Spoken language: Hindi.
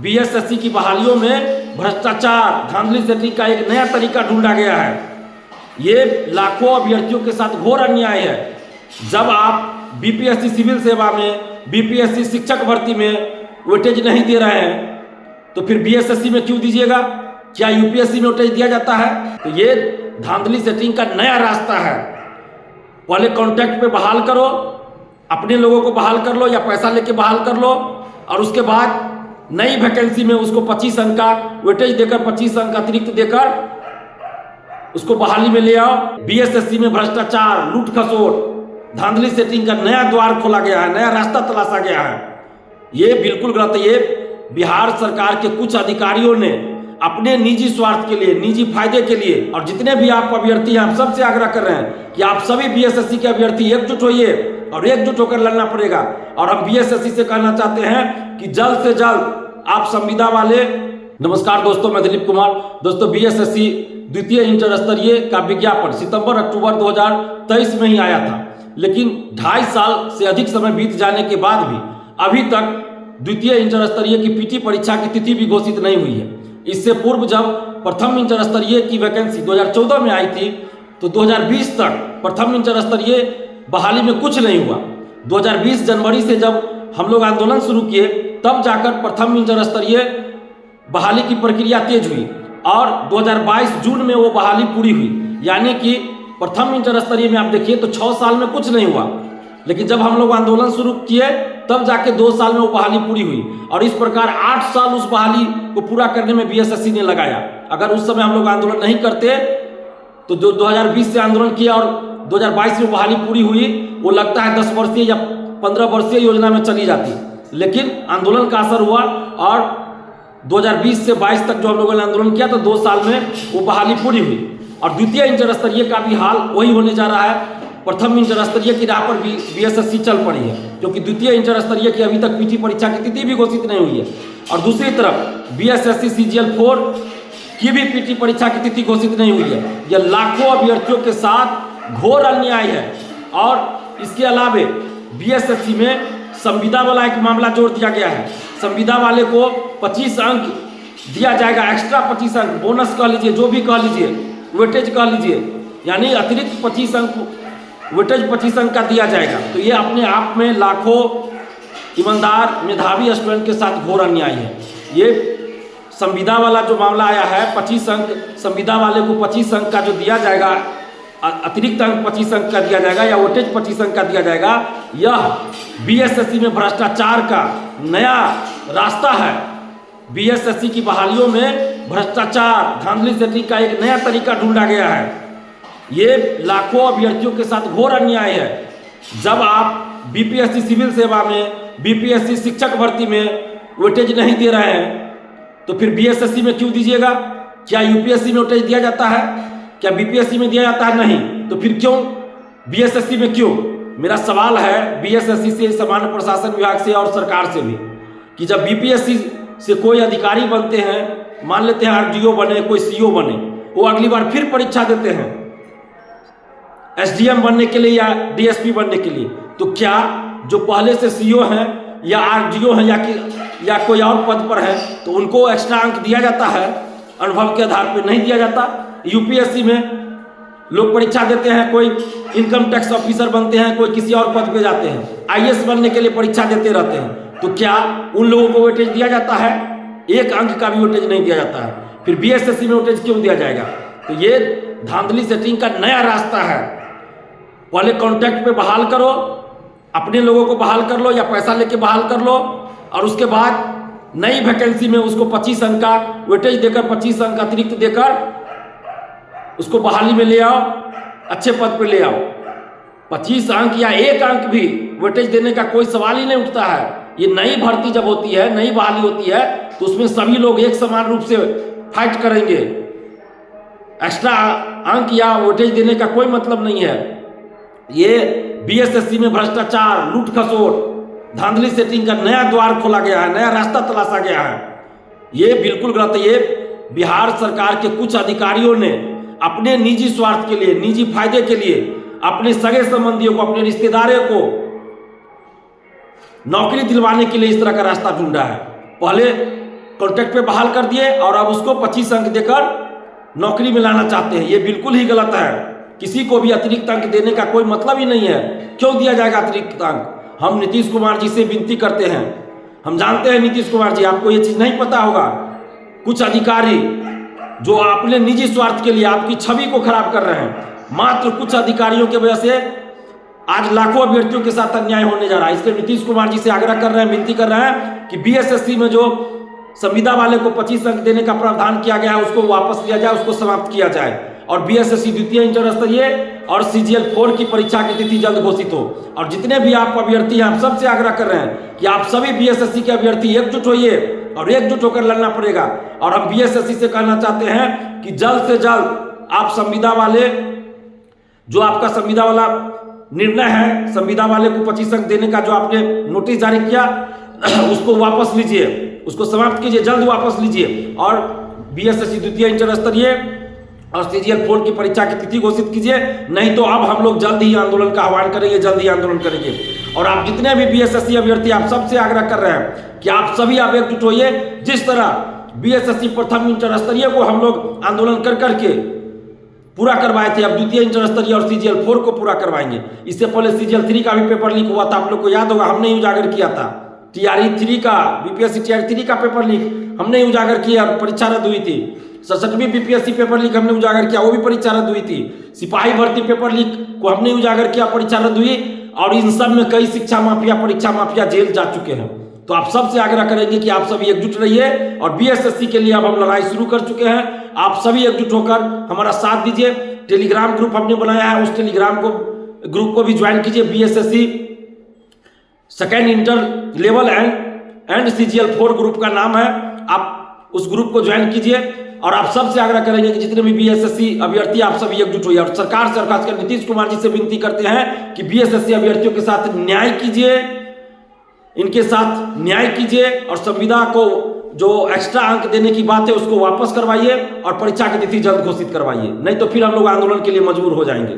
बीएसएससी की बहालियों में भ्रष्टाचार, धांधली सेटिंग का एक नया तरीका ढूंढा गया है। ये लाखों अभ्यर्थियों के साथ घोर अन्याय है। जब आप बीपीएससी सिविल सेवा में, बीपीएससी शिक्षक भर्ती में वेटेज नहीं दे रहे हैं तो फिर बीएसएससी में क्यों दीजिएगा? क्या यूपीएससी में वेटेज दिया जाता है? तो ये धांधली सेटिंग का नया रास्ता है। पहले कॉन्ट्रैक्ट पे बहाल करो, अपने लोगों को बहाल कर लो या पैसा लेके बहाल कर लो, और उसके बाद नई वैकेंसी में उसको 25 अंक का वेटेज देकर, 25 अंक अतिरिक्त देकर उसको बहाली में ले आओ। बीएसएससी में भ्रष्टाचार, लूट खसोट, धांधली सेटिंग का नया द्वार खोला गया है, नया रास्ता तलाशा गया है। ये बिल्कुल गलत है। ये बिहार सरकार के कुछ अधिकारियों ने अपने निजी स्वार्थ के लिए, निजी फायदे के लिए, और जितने भी आप अभ्यर्थी हैं, आप सबसे आग्रह कर रहे हैं कि आप सभी बीएसएससी के अभ्यर्थी एकजुट होइए और एकजुट होकर लड़ना पड़ेगा। और हम बीएसएससी से कहना चाहते हैं कि जल्द से जल्द आप संविदा वाले। नमस्कार दोस्तों, मैं दिलीप कुमार। दोस्तों, बीएसएससी द्वितीय इंटर स्तरीय का विज्ञापन सितंबर अक्टूबर 2023 में ही आया था, लेकिन 2.5 साल से अधिक समय बीत जाने के बाद भी अभी तक द्वितीय इंटर स्तरीय की पीटी परीक्षा की तिथि भी घोषित नहीं हुई है। इससे पूर्व जब प्रथम इंटर स्तरीय की वैकेंसी 2014 में आई थी तो 2020 तक प्रथम इंटर स्तरीय बहाली में कुछ नहीं हुआ। 2020 जनवरी से जब हम लोग आंदोलन शुरू किए तब जाकर प्रथम इंटर स्तरीय बहाली की प्रक्रिया तेज हुई और 2022 जून में वो बहाली पूरी हुई। यानी कि प्रथम इंटर स्तरीय में आप देखिए तो 6 साल में कुछ नहीं हुआ, लेकिन जब हम लोग आंदोलन शुरू किए तब जाके 2 साल में वो बहाली पूरी हुई। और इस प्रकार 8 साल उस बहाली को पूरा करने में बीएसएससी ने लगाया। अगर उस समय हम लोग आंदोलन नहीं करते तो जो 2020 से आंदोलन किया और 2022 में बहाली पूरी हुई, वो लगता है 10 वर्षीय या 15 वर्षीय योजना में चली जाती। लेकिन आंदोलन का असर हुआ और 2020 से 22 तक जो हम लोगों ने आंदोलन किया तो 2 साल में वो बहाली पूरी हुई। और द्वितीय इंटर स्तरीय का भी हाल वही होने जा रहा है। प्रथम इंटर स्तरीय की राह पर भी बीएसएससी चल पड़ी है, क्योंकि द्वितीय इंटर स्तरीय की अभी तक पीटी परीक्षा की तिथि भी घोषित नहीं हुई है। और दूसरी तरफ बीएसएससी सीजीएल 4 की भी पीटी परीक्षा की तिथि घोषित नहीं हुई है। यह लाखों अभ्यर्थियों के साथ घोर अन्याय है। और इसके अलावे बीएसएससी में संविदा वाला एक मामला जोड़ दिया गया है। संविदा वाले को 25 अंक दिया जाएगा, एक्स्ट्रा 25 अंक, बोनस कह लीजिए, जो भी कह लीजिए, वेटेज कह लीजिए, यानी अतिरिक्त 25 अंक वेटेज 25 अंक का दिया जाएगा। तो ये अपने आप में लाखों ईमानदार मेधावी स्टूडेंट के साथ घोर अन्याय है। ये संविदा वाला जो मामला आया है, 25 अंक संविदा वाले को 25 अंक का जो दिया जाएगा, अतिरिक्त अंक 25 अंक का दिया जाएगा या वेटेज 25 अंक का दिया जाएगा, यह बीएसएससी में भ्रष्टाचार का नया रास्ता है। बीएसएससी की बहालियों में भ्रष्टाचार, धांधली सेटिंग का एक नया तरीका ढूंढा गया है। ये लाखों अभ्यर्थियों के साथ घोर अन्याय है। जब आप बीपीएससी सिविल सेवा में, बीपीएससी शिक्षक भर्ती में वेटेज नहीं दे रहे हैं तो फिर बीएसएससी में क्यों दीजिएगा? क्या यूपीएससी में वेटेज दिया जाता है? क्या बीपीएससी में दिया जाता है? नहीं। तो फिर क्यों बीएसएससी में क्यों? मेरा सवाल है बीएसएससी से, सामान्य प्रशासन विभाग से और सरकार से भी, कि जब बीपीएससी से कोई अधिकारी बनते हैं, मान लेते हैं आरडीओ बने, कोई सीओ बने, वो अगली बार फिर परीक्षा देते हैं एसडीएम बनने के लिए या डीएसपी बनने के लिए, तो क्या जो पहले से सीओ हैं या आरडीओ हैं या कोई और पद पर है तो उनको एक्स्ट्रा अंक दिया जाता है? अनुभव के आधार पर नहीं दिया जाता। यूपीएससी में लोग परीक्षा देते हैं, कोई इनकम टैक्स ऑफिसर बनते हैं, कोई किसी और पद पे जाते हैं, आईएएस बनने के लिए परीक्षा देते रहते हैं, तो क्या उन लोगों को वेटेज दिया जाता है? 1 अंक का भी वेटेज नहीं दिया जाता है। फिर बीएसएससी में वेटेज क्यों दिया जाएगा? तो ये धांधली सेटिंग का नया रास्ता है। पहले कॉन्ट्रैक्ट पे बहाल करो, अपने लोगों को बहाल कर लो या पैसा लेके बहाल कर लो, और उसके बाद नई वैकेंसी में उसको 25 अंक का वेटेज देकर, 25 अंक अतिरिक्त देकर उसको बहाली में ले आओ, अच्छे पद पे ले आओ। 25 अंक या 1 अंक भी वेटेज देने का कोई सवाल ही नहीं उठता है। ये नई भर्ती जब होती है, नई बहाली होती है, तो उसमें सभी लोग एक समान रूप से फाइट करेंगे। एक्स्ट्रा अंक या वेटेज देने का कोई मतलब नहीं है। ये बीएसएससी में भ्रष्टाचार, लूट खसोट, धांधली सेटिंग का नया द्वार खोला गया है, नया रास्ता तलाशा गया है। ये बिल्कुल गलत है। ये बिहार सरकार के कुछ अधिकारियों ने अपने निजी स्वार्थ के लिए, निजी फायदे के लिए, अपने सगे संबंधियों को, अपने रिश्तेदारों को नौकरी दिलवाने के लिए इस तरह का रास्ता ढूंढा है। पहले कॉन्ट्रैक्ट पे बहाल कर दिए और अब उसको 25 अंक देकर नौकरी में लाना चाहते हैं। ये बिल्कुल ही गलत है। किसी को भी अतिरिक्त अंक देने का कोई मतलब ही नहीं है। क्यों दिया जाएगा अतिरिक्त अंक? हम नीतीश कुमार जी से विनती करते हैं। हम जानते हैं नीतीश कुमार जी, आपको ये चीज़ नहीं पता होगा, कुछ अधिकारी जो अपने निजी स्वार्थ के लिए आपकी छवि को खराब कर रहे हैं, मात्र कुछ अधिकारियों की वजह से आज लाखों अभ्यर्थियों के साथ अन्याय होने जा रहा है। इसलिए नीतीश कुमार जी से आग्रह कर रहे हैं, विनती कर रहे हैं कि बीएसएससी में जो संविदा वाले को 25 अंक देने का प्रावधान किया गया है उसको वापस लिया जाए, उसको समाप्त किया जाए और बीएसएससी द्वितीय इंटर स्तरीय और सीजीएल 4 की परीक्षा की तिथि जल्द घोषित हो। और जितने भी आप अभ्यर्थी हैं, हम सबसे आग्रह कर रहे हैं कि आप सभी बीएसएससी के अभ्यर्थी एकजुट होइए और एकजुट होकर लड़ना पड़ेगा। और हम बीएसएससी से कहना चाहते हैं कि जल्द से जल्द आप संविदा वाले, जो आपका संविदा वाला निर्णय है, संविदा वाले को 25 अंक देने का जो आपने नोटिस जारी किया उसको वापस लीजिए, उसको समाप्त कीजिए, जल्द वापस लीजिए और बीएसएससी द्वितीय इंटर स्तरीय और सीजीएल 4 की परीक्षा की तिथि घोषित कीजिए। नहीं तो अब हम लोग जल्द ही आंदोलन का आह्वान करेंगे, जल्द ही आंदोलन करेंगे। और आप जितने भी बीएसएससी अभ्यर्थी, आप सबसे आग्रह कर रहे हैं कि आप सभी आप एकजुट होइए। जिस तरह बीएसएससी प्रथम इंटर स्तरीय को हम लोग आंदोलन कर करके पूरा करवाए थे, अब द्वितीय इंटर स्तरीय और सीजीएल 4 को पूरा करवाएंगे। इससे पहले सीजीएल 3 का भी पेपर लीक हुआ था, आप लोग को याद होगा, हमने ही उजागर किया था। टीआरई 3 का, बीपीएससी टीआरई 3 का पेपर लीक हमने ही उजागर किया, परीक्षा रद्द हुई थी। 67वीं बीपीएससी पेपर लीक हमने उजागर किया, वो भी परीक्षा रद्द हुई थी। सिपाही भर्ती पेपर लीक को हमने उजागर किया, परीक्षा रद्द हुई। और इन सब में कई शिक्षा माफिया, परीक्षा माफिया जेल जा चुके हैं। तो आप सबसे आग्रह करेंगे कि आप सभी एकजुट रहिए और बीएसएससी के लिए अब हम लड़ाई शुरू कर चुके हैं। आप सभी एकजुट होकर हमारा साथ दीजिए। टेलीग्राम ग्रुप हमने बनाया है, उस टेलीग्राम ग्रुप को भी ज्वाइन कीजिए। BSSC second inter level and CGL 4 group का नाम है, आप उस ग्रुप को ज्वाइन कीजिए। और आप सबसे आग्रह करेंगे कि जितने भी बीएसएससी अभ्यर्थी, आप सभी एकजुट होइए। और सरकार से और खासकर नीतीश कुमार जी से विनती करते हैं कि बीएसएससी अभ्यर्थियों के साथ न्याय कीजिए, इनके साथ न्याय कीजिए और संविदा को जो एक्स्ट्रा अंक देने की बात है उसको वापस करवाइए और परीक्षा की तिथि जल्द घोषित करवाइए। नहीं तो फिर हम लोग आंदोलन के लिए मजबूर हो जाएंगे।